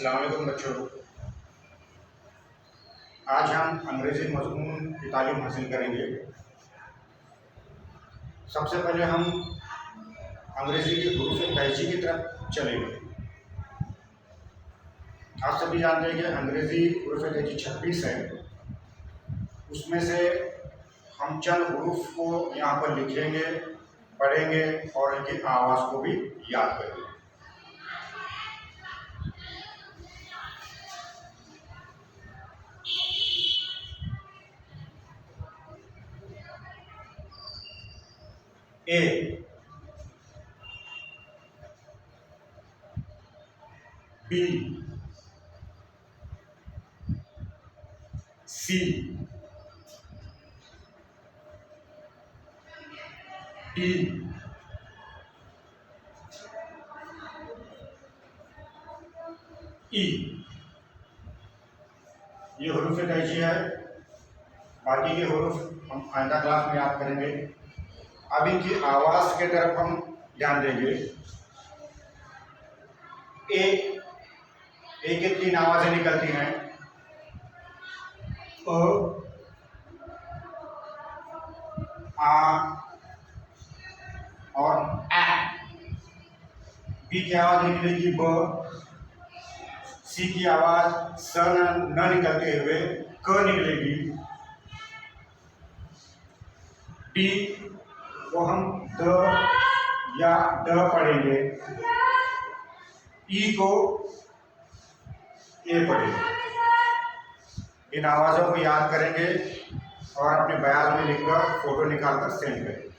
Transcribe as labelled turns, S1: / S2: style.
S1: अस्सलाम वालेकुम बच्चों। आज हम अंग्रेज़ी मज़मून की तालीम हासिल करेंगे। सबसे पहले हम अंग्रेज़ी के हुरूफ़ तहज़ी की तरफ चलेंगे। आप सभी जानते हैं कि अंग्रेज़ी हुरूफ़ तहज़ी 26 है। उसमें से हम चंद हुरूफ़ को यहाँ पर लिखेंगे, पढ़ेंगे और इनकी आवाज़ को भी याद करेंगे। A, B, C, D, E। ये हुरूफ़ तहज़ी है। बाकी के हुरूफ़ हम आइंदा क्लास में याद करेंगे। अब इनकी आवाज़ के तरफ हम ध्यान देंगे। ए के 3 आवाज़ें निकलती हैं, अ, आ और ए। बी की आवाज़ निकलेगी ब। सी की आवाज़ स न निकलते हुए क निकलेगी। डी को हम द या ड पढ़ेंगे। ई को ए पढ़ेंगे। इन आवाज़ों को याद करेंगे और अपने बयान में लिखकर फोटो निकालकर सेंड करेंगे।